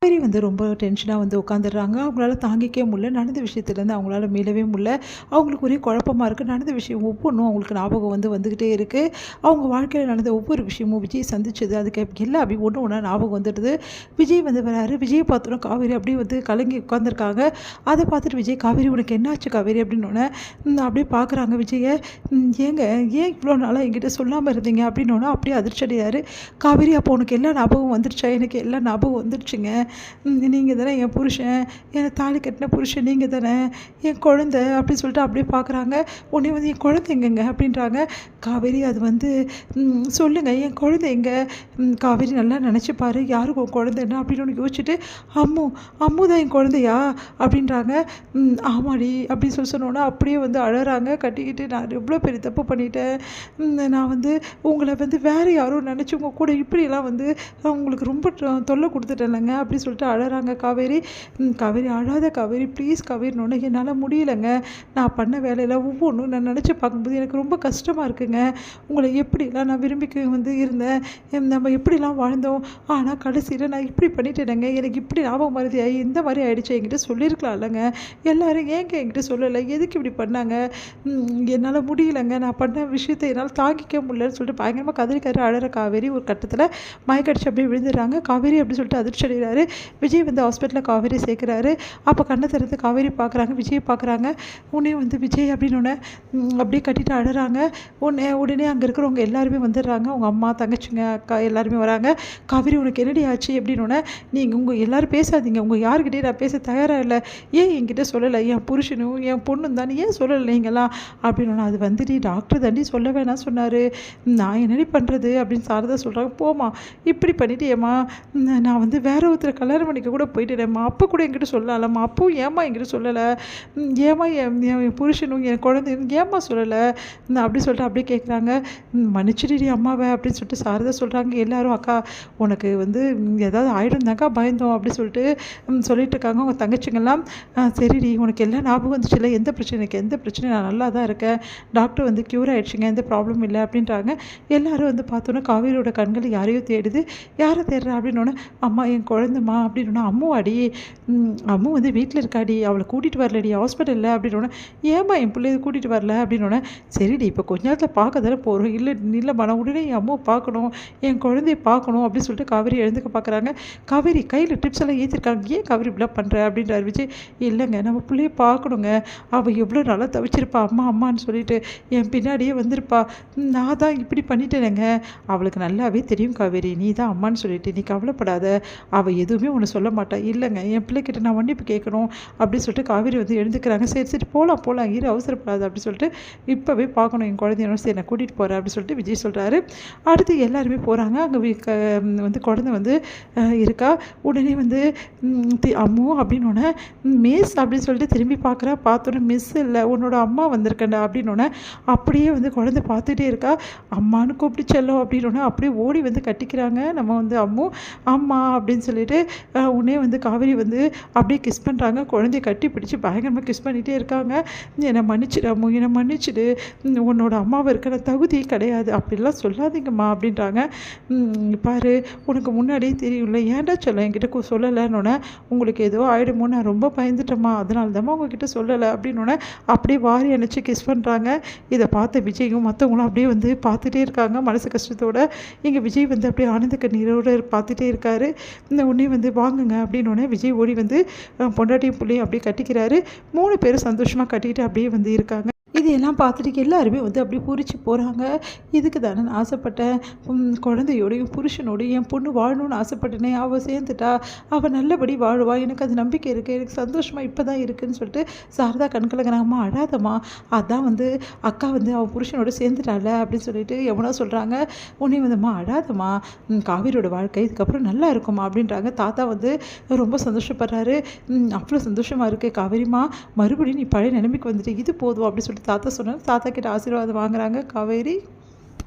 காவேரி ரொம்ப டென்ஷனாக உட்காந்துடுறாங்க. அவங்களால தாங்கிக்கவே முடியல. நடந்த விஷயத்துலேருந்து அவங்களால மீளவே முடியல. அவங்களுக்கு ஒரே குழப்பமா இருக்குது. நடந்த விஷயம் ஒவ்வொன்றும் அவங்களுக்கு ஞாபகம் வந்துக்கிட்டே இருக்குது. அவங்க வாழ்க்கையில் நடந்த ஒவ்வொரு விஷயமும் விஜய் சந்திச்சது அதுக்கு எல்லா அப்படி ஒன்று ஒன்றா ஞாபகம் வந்துடுது. விஜய் வராரு. விஜயை பார்த்தோன்னா காவேரி அப்படியே கலங்கி உட்காந்துருக்காங்க. அதை பார்த்துட்டு விஜய், காவேரி உனக்கு என்னாச்சு காவேரி அப்படின்னோடனே அப்படியே பார்க்குறாங்க விஜயை. ஏங்க ஏன் இவ்வளோ நாளாக என்கிட்ட சொல்லாமல் இருந்தீங்க அப்படின்னோடனே அப்படியே அதிர்ச்சி அடையாரு. காவேரி அப்போ உனக்கு எல்லா ஞாபகம் வந்துடுச்சா? எனக்கு எல்லா ஞாபகம் வந்துடுச்சுங்க. நீங்கள் தானே என் புருஷன், என்னை தாலி கட்டின புருஷன் நீங்கள் தானே, என் குழந்தை அப்படின்னு சொல்லிட்டு அப்படியே பார்க்குறாங்க. உடனே என் குழந்தை எங்கங்க அப்படின்றாங்க. காவேரி அது சொல்லுங்கள் என் குழந்தை எங்கே? காவேரி நல்லா நினச்சிப்பாரு, யாருக்கு உன் குழந்தைன்னா அப்படின்னு ஒன்று யோசிச்சுட்டு, அம்மு அம்மு தான் என் குழந்தையா அப்படின்றாங்க. ஆமாடி அப்படின்னு சொன்னோன்னா அப்படியே அழறாங்க கட்டிக்கிட்டு. நான் எவ்வளோ பெரிய தப்பு பண்ணிட்டேன். நான் உங்களை வேறு யாரோ நினச்சி உங்கள் கூட இப்படியெல்லாம் உங்களுக்கு ரொம்ப தொல்லை கொடுத்துட்டேன்லங்க அப்படி சொல்லிட்டு அழறாங்க காவேரி. காவேரி அழாத காவேரி ப்ளீஸ் காவேரினோடனே என்னால் முடியலைங்க. நான் பண்ண வேலையில் ஒவ்வொன்றும் நான் நினச்சி பார்க்கும்போது எனக்கு ரொம்ப கஷ்டமாக இருக்குங்க. உங்களை எப்படிலாம் நான் விரும்பி இருந்தேன், நம்ம எப்படிலாம் வாழ்ந்தோம். ஆனால் கடைசியில் நான் இப்படி பண்ணிட்டேனேங்க. எனக்கு இப்படி ஞாபகம் மருதி ஆகி இந்த மாதிரி ஆகிடுச்சு. என்கிட்ட சொல்லியிருக்கலாம் இல்லைங்க. எல்லோரும் ஏங்க என்கிட்ட சொல்லலை, எதுக்கு இப்படி பண்ணாங்க? என்னால் முடியலைங்க. நான் பண்ண விஷயத்தை என்னால் தாங்கிக்க முடியலன்னு சொல்லிட்டு பயங்கரமாக கதறி அழற காவேரி ஒரு கட்டத்தில் மயக்கடிச்சு அப்படியே விழுந்துடுறாங்க. காவேரி அப்படி சொல்லிட்டு அதிர்ச்சி அடைகிறாரு. விஜய் ஹாஸ்பிட்டலில் காவேரி சேர்க்குறாரு. அப்போ கண்ணை திறந்து காவேரி பார்க்குறாங்க, விஜய் பார்க்குறாங்க. உடனே விஜய் அப்படின்னோடனே அப்படியே கட்டிட்டு அழறாங்க. உடனே அங்கே இருக்கிறவங்க எல்லாருமே வந்துடுறாங்க. அவங்க அம்மா, தங்கச்சிங்க, அக்கா எல்லாருமே வராங்க. காவேரி உனக்கு என்னடி ஆச்சு அப்படின்னோடனே, நீங்கள் உங்கள் எல்லோரும் பேசாதீங்க, உங்கள் யாருக்கிட்டே நான் பேச தயாராக இல்லை. ஏன் என்கிட்ட சொல்லலை? என் புருஷனும் என் பொண்ணும் தானே, ஏன் சொல்லலை நீங்களாம் அப்படின்னோடனே, அது நீ டாக்டர் தாண்டி சொல்ல வேணாம் சொன்னார், நான் என்னடி பண்ணுறது அப்படின்னு சாரதா சொல்கிறாங்க. போமா இப்படி பண்ணிட்டு ஏம்மா, நான் வேற ஒருத்தர் கல்யாணம் பண்ணிக்க கூட போயிட்டேன்மா, அப்போ கூட என்கிட்ட சொல்லலாம்மா, அப்போவும் ஏம்மா என்கிட்ட சொல்லலை? ஏம்மா என் புருஷனும் என் குழந்தையும் ஏம்மா சொல்லலை அப்படி சொல்லிட்டு அப்படியே கேட்குறாங்க. மன்னிச்சிடி அம்மாவை அப்படின்னு சொல்லிட்டு சாரதா சொல்கிறாங்க. எல்லாரும் அக்கா உனக்கு ஏதாவது ஆகிடும் தாக்கா பயந்தோம் அப்படி சொல்லிட்டு சொல்லிட்டு இருக்காங்க. உங்கள் தங்கச்சிங்கெல்லாம் சரிடி உனக்கு எல்லாம் ஞாபகம் வந்துச்சு இல்லை, எந்த பிரச்சனை, எனக்கு எந்த பிரச்சனையும் நான் நல்லா தான் இருக்கேன், டாக்டர் க்யூர் ஆகிடுச்சிங்க, எந்த ப்ராப்ளம் இல்லை அப்படின்றாங்க. எல்லோரும் பார்த்தோன்னா காவேரியோட கண்கள் யாரையோ தேடுது. யாரை தேடுறா அப்படின்னோடனே, அம்மா என் குழந்தைம்மா அப்படின்னா, அம்மு அடி, அம்மு வீட்டில் இருக்காடி, அவளை கூட்டிகிட்டு வரலடி ஹாஸ்பிட்டலில் அப்படின்னோடனே, ஏம்மா என் பிள்ளைய கூட்டிகிட்டு வரல அப்படின்னோடனே, சரிடி இப்போ கொஞ்ச நேரத்தில் பார்க்க தானே போகிறோம், இல்லைம்மா நான் உடனே என் அம்மாவை பார்க்கணும், என் குழந்தைய பார்க்கணும் அப்படின்னு சொல்லிட்டு காவேரி எழுந்துக்க பார்க்குறாங்க. காவேரி கையில் டிப்ஸ் எல்லாம் ஏற்றிருக்காங்க, ஏன் காவேரி இப்படிலாம் பண்ணுற அப்படின்றாரு விஜய். இல்லைங்க நம்ம பிள்ளைய பார்க்கணுங்க, அவள் எவ்வளோ நல்லா தவிச்சிருப்பா அம்மா அம்மான்னு சொல்லிட்டு என் பின்னாடியே வந்திருப்பா, நான் தான் இப்படி பண்ணிட்டேனேங்க, அவளுக்கு நல்லாவே தெரியும் காவேரி நீ தான் அம்மான்னு சொல்லிட்டு, நீ கவலைப்படாத, அவள் எதுவுமே ஒன்று சொல்ல மாட்டாள். இல்லைங்க என் பிள்ளைக்கிட்ட நான் மன்னிப்பு கேட்கணும் அப்படின்னு சொல்லிட்டு காவேரி எழுந்துக்கிறாங்க. சரி சரி போகலாம் இரு அவசரப்படாது அப்படி சொல்லிட்டு, இப்போவே பார்க்கணும் என் குழந்தைய, சரி நான் கூட்டிகிட்டு போகிறேன் அப்படின்னு சொல்லிட்டு விஜய் சொல்கிறாரு. அடுத்து எல்லாருமே போகிறாங்க. அங்கே குழந்தை இருக்கா. உடனே அம்மு அப்படின்னோடனே, மிஸ் அப்படின்னு சொல்லிட்டு திரும்பி பார்க்குறா. பார்த்தோன்னே மிஸ் இல்லை உன்னோட அம்மா வந்திருக்கேன்டா அப்படின்னோடனே, அப்படியே குழந்தை பார்த்துட்டே இருக்கா. அம்மானு கூப்பிட்டு செல்லும் அப்படின்னோடனே அப்படியே ஓடி கட்டிக்கிறாங்க நம்ம அம்மு. அம்மா அப்படின்னு சொல்லிட்டு உடனே காவேரி அப்படியே கிஸ் பண்ணுறாங்க. குழந்தைய கட்டி பிடிச்சி பயங்கரமாக கிஸ் பண்ணிகிட்டே இருக்காங்க. என்னை மன்னிச்சிடு அம்மு, என்னை மன்னிச்சிடு, உன்னோட அம்மாவை இருக்கிற தகுதி கிடையாது, அப்படிலாம் சொல்லாதீங்கம்மா அப்படின்றாங்க. பாரு உனக்கு முன்னாடியே தெரியும்ல, ஏன்டா சொல்ல என்கிட்ட சொல்லலைன்னொன்னே, உங்களுக்கு ஏதோ ஆகிடுமோ நான் ரொம்ப பயந்துட்டேம்மா, அதனால தான் உங்ககிட்ட சொல்லலை அப்படின்னோடனே அப்படியே வாரி அணைச்சி கிஸ் பண்ணுறாங்க. இதை பார்த்த விஜயும் மற்றவங்களும் அப்படியே பார்த்துட்டே இருக்காங்க மனசு கஷ்டத்தோடு. இங்கே விஜய் அப்படியே ஆனந்த கண்ணீரோடு பார்த்துட்டே இருக்காரு. இந்த உடனே வாங்குங்க அப்படின்னோடனே விஜய் ஓடி பொண்டாட்டியும் பிள்ளையும் அப்படியே கட்டிக்கிறாரு. 3 பேரும் சந்தோஷமாக கட்டிக்கிட்டு அப்படியே இருக்காங்க. இதையெல்லாம் பார்த்துட்டு எல்லாருமே அப்படியே பூரிச்சு போகிறாங்க. இதுக்கு தானே நான் ஆசைப்பட்டேன், குழந்தையோடையும் புருஷனோடையும் என் பொண்ணு வாழணும்னு ஆசைப்பட்டேனே, அவள் சேர்ந்துட்டா, அவள் நல்லபடி வாழ்வா, எனக்கு அது நம்பிக்கை இருக்குது, எனக்கு சந்தோஷமாக இப்போ தான் இருக்குதுன்னு சொல்லிட்டு சாரதா கண்கலங்கிறாங்கம்மா. அழாதம்மா, அதான் அக்கா அவன் புருஷனோட சேர்ந்துட்டால அப்படின்னு சொல்லிட்டு எவனோ சொல்கிறாங்க. உடனே அழாதம்மா, காவேரியோட வாழ்க்கை இதுக்கப்புறம் நல்லா இருக்குமா அப்படின்றாங்க. தாத்தா ரொம்ப சந்தோஷப்படுறாரு. அவ்வளோ சந்தோஷமாக இருக்குது காவேரிம்மா, மறுபடியும் நீ பழைய நிலைமைக்கு வந்துட்டு இது போதும் அப்படின்னு சொல்லிட்டு தாத்தா சொன்னார். தாத்தா கிட்ட ஆசீர்வாதம் வாங்குறாங்க காவேரி.